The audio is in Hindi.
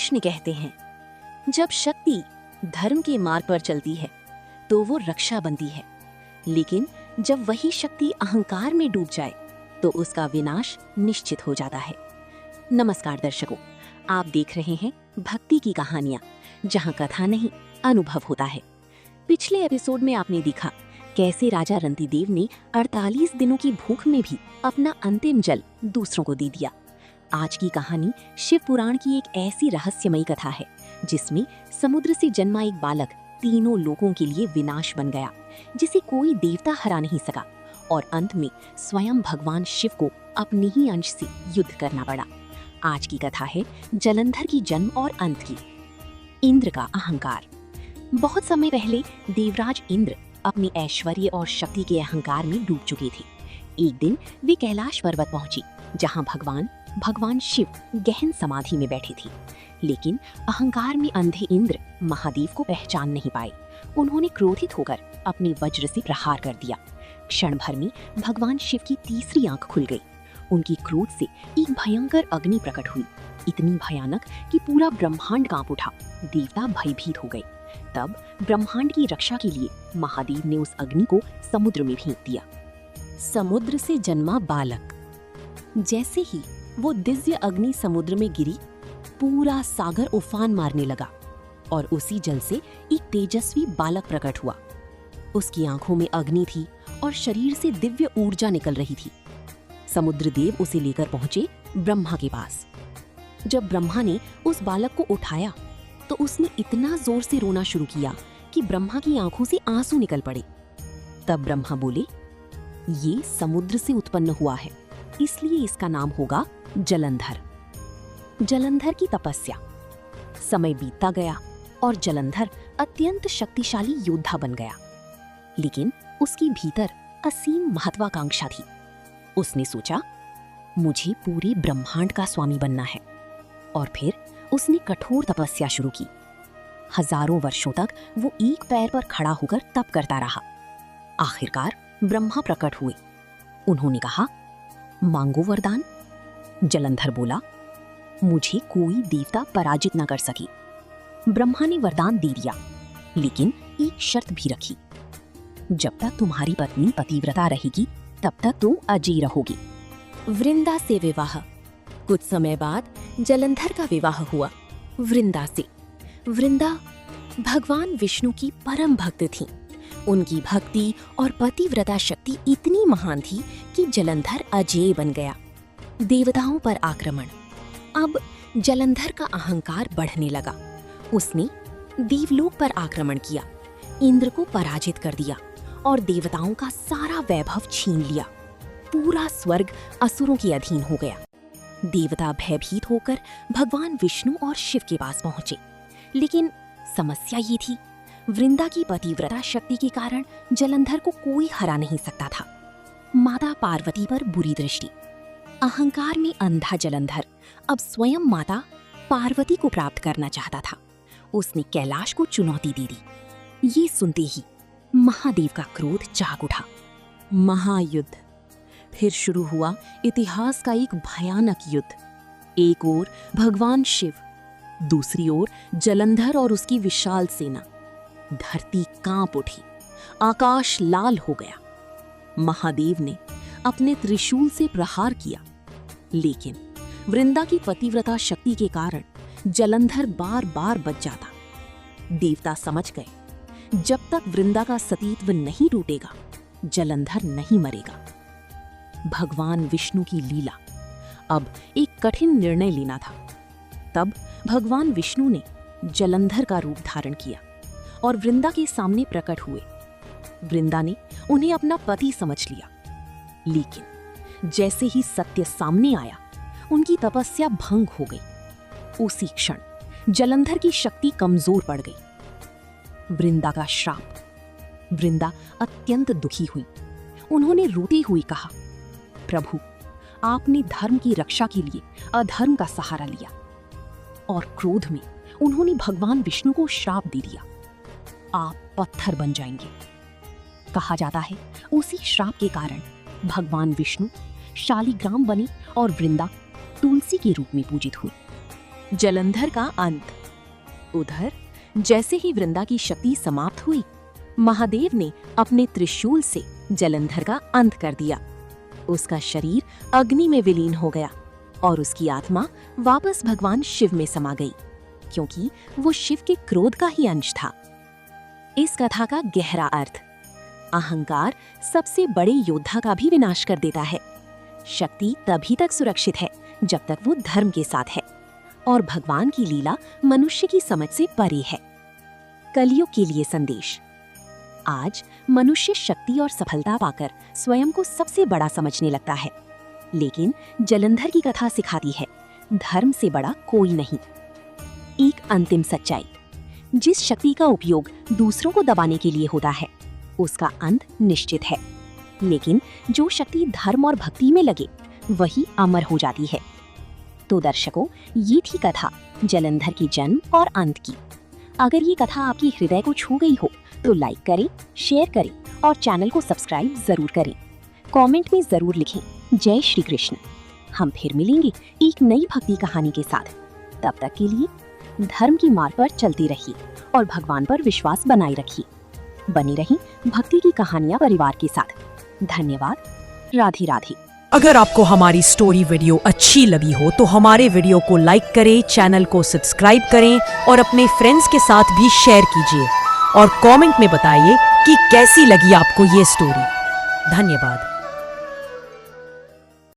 कृष्ण कहते हैं, जब शक्ति धर्म के मार्ग पर चलती है तो वो रक्षा बनती है, लेकिन जब वही शक्ति अहंकार में डूब जाए तो उसका विनाश निश्चित हो जाता है। नमस्कार दर्शकों, आप देख रहे हैं भक्ति की कहानियां, जहां कथा नहीं अनुभव होता है। पिछले एपिसोड में आपने देखा कैसे राजा रंतिदेव ने 48 दिनों की भूख में भी अपना अंतिम जल दूसरों को दे दिया। आज की कहानी शिव पुराण की एक ऐसी रहस्यमयी कथा है जिसमें समुद्र से जन्मा एक बालक तीनों लोगों के लिए विनाश बन गया, जिसे कोई देवता हरा नहीं सका, और अंत में स्वयं भगवान शिव को अपने ही अंश से युद्ध करना पड़ा। आज की कथा है जलंधर की जन्म और अंत की। इंद्र का अहंकार। बहुत समय पहले देवराज इंद्र अपनी ऐश्वर्य और शक्ति के अहंकार में डूब चुके थे। एक दिन वे कैलाश पर्वत पहुंचे, जहां भगवान शिव गहन समाधि में बैठे थे। लेकिन अहंकार में अंधे इंद्र महादेव को पहचान नहीं पाए। उन्होंने क्रोधित होकर अपने वज्र से प्रहार कर दिया। क्षण भर में भगवान शिव की तीसरी आंख खुल गई। उनकी क्रोध से एक भयंकर अग्नि प्रकट हुई, इतनी भयानक कि पूरा ब्रह्मांड कांप उठा। देवता भयभीत हो गए। तब ब्रह्मांड की रक्षा के लिए महादेव ने उस अग्नि को समुद्र में फेंक दिया। समुद्र से जन्मा बालक। जैसे ही वो दिव्य अग्नि समुद्र में गिरी, पूरा सागर उफान मारने लगा और उसी जल से एक तेजस्वी बालक प्रकट हुआ। उसकी आंखों में अग्नि थी और शरीर से दिव्य ऊर्जा निकल रही थी। समुद्र देव उसे लेकर पहुंचे ब्रह्मा के पास। जब ब्रह्मा ने उस बालक को उठाया तो उसने इतना जोर से रोना शुरू किया कि ब्रह्मा की आंखों से आंसू निकल पड़े। तब ब्रह्मा बोले, ये समुद्र से उत्पन्न हुआ है, इसलिए इसका नाम होगा जलंधर। जलंधर की तपस्या। समय बीतता गया और जलंधर अत्यंत शक्तिशाली योद्धा बन गया, लेकिन उसके भीतर असीम महत्वाकांक्षा थी। उसने सोचा, मुझे पूरे ब्रह्मांड का स्वामी बनना है। और फिर उसने कठोर तपस्या शुरू की। हजारों वर्षों तक वो एक पैर पर खड़ा होकर तप करता रहा। आखिरकार ब्रह्मा प्रकट हुए। उन्होंने कहा, मांगो वरदान। जलंधर बोला, मुझे कोई देवता पराजित न कर सके। ब्रह्मा ने वरदान दे दिया, लेकिन एक शर्त भी रखी। जब तक तुम्हारी पत्नी पतिव्रता रहेगी तब तक तुम अजय रहोगी। वृंदा से विवाह। कुछ समय बाद जलंधर का विवाह हुआ वृंदा से। वृंदा भगवान विष्णु की परम भक्त थी। उनकी भक्ति और पतिव्रता शक्ति इतनी महान थी कि जलंधर अजेय बन गया। देवताओं पर आक्रमण। अब जलंधर का अहंकार बढ़ने लगा। उसने देवलोक पर आक्रमण किया, इंद्र को पराजित कर दिया और देवताओं का सारा वैभव छीन लिया। पूरा स्वर्ग असुरों के अधीन हो गया। देवता भयभीत होकर भगवान विष्णु और शिव के पास पहुंचे, लेकिन समस्या ये थी, वृंदा की पतिव्रता शक्ति के कारण जलंधर को कोई हरा नहीं सकता था। माता पार्वती पर बुरी दृष्टि। अहंकार में अंधा जलंधर अब स्वयं माता पार्वती को प्राप्त करना चाहता था। उसने कैलाश को चुनौती दे दी। ये सुनते ही महादेव का क्रोध जाग उठा। महायुद्ध। फिर शुरू हुआ इतिहास का एक भयानक युद्ध। एक ओर भगवान शिव, दूसरी ओर जलंधर और उसकी विशाल सेना। धरती कांप उठी, आकाश लाल हो गया। महादेव ने अपने त्रिशूल से प्रहार किया, लेकिन वृंदा की पतिव्रता शक्ति के कारण जलंधर बार बार बच जाता। देवता समझ गए, जब तक वृंदा का सतीत्व नहीं टूटेगा जलंधर नहीं मरेगा। भगवान विष्णु की लीला। अब एक कठिन निर्णय लेना था। तब भगवान विष्णु ने जलंधर का रूप धारण किया और वृंदा के सामने प्रकट हुए। वृंदा ने उन्हें अपना पति समझ लिया, लेकिन जैसे ही सत्य सामने आया उनकी तपस्या भंग हो गई। उसी क्षण जलंधर की शक्ति कमजोर पड़ गई। वृंदा का श्राप। वृंदा अत्यंत दुखी हुई। उन्होंने रोते हुए कहा, प्रभु, आपने धर्म की रक्षा के लिए अधर्म का सहारा लिया। और क्रोध में उन्होंने भगवान विष्णु को श्राप दे दिया, आप पत्थर बन जाएंगे। कहा जाता है उसी श्राप के कारण भगवान विष्णु शालिग्राम बने और वृंदा तुलसी के रूप में पूजित हुई। जलंधर का अंत। उधर जैसे ही वृंदा की शक्ति समाप्त हुई, महादेव ने अपने त्रिशूल से जलंधर का अंत कर दिया। उसका शरीर अग्नि में विलीन हो गया और उसकी आत्मा वापस भगवान शिव में समा गई, क्योंकि वो शिव के क्रोध का ही अंश था। इस कथा का गहरा अर्थ: अहंकार सबसे बड़े योद्धा का भी विनाश कर देता है। शक्ति तभी तक सुरक्षित है जब तक वो धर्म के साथ है, और भगवान की लीला मनुष्य की समझ से परे है। कलयुग के लिए संदेश: आज मनुष्य शक्ति और सफलता पाकर स्वयं को सबसे बड़ा समझने लगता है, लेकिन जलंधर की कथा सिखाती है, धर्म से बड़ा कोई नहीं। एक अंतिम सच्चाई: जिस शक्ति का उपयोग दूसरों को दबाने के लिए होता है, उसका अंत निश्चित है, लेकिन जो शक्ति धर्म और भक्ति में लगे, वही अमर हो जाती है। तो दर्शकों, ये थी कथा जलंधर की जन्म और अंत की। अगर ये कथा आपकी हृदय को छू गई हो तो लाइक करें, शेयर करें और चैनल को सब्सक्राइब जरूर करें। कमेंट में जरूर लिखें जय श्री कृष्ण। हम फिर मिलेंगे एक नई भक्ति कहानी के साथ। तब तक के लिए धर्म की मार्ग पर चलती रहिए और भगवान पर विश्वास बनाए रखिए। बनी रही भक्ति की कहानियां परिवार के साथ। धन्यवाद। राधे राधे। अगर आपको हमारी स्टोरी वीडियो अच्छी लगी हो तो हमारे वीडियो को लाइक करें, चैनल को सब्सक्राइब करें और अपने फ्रेंड्स के साथ भी शेयर कीजिए और कमेंट में बताइए कि कैसी लगी आपको ये स्टोरी। धन्यवाद।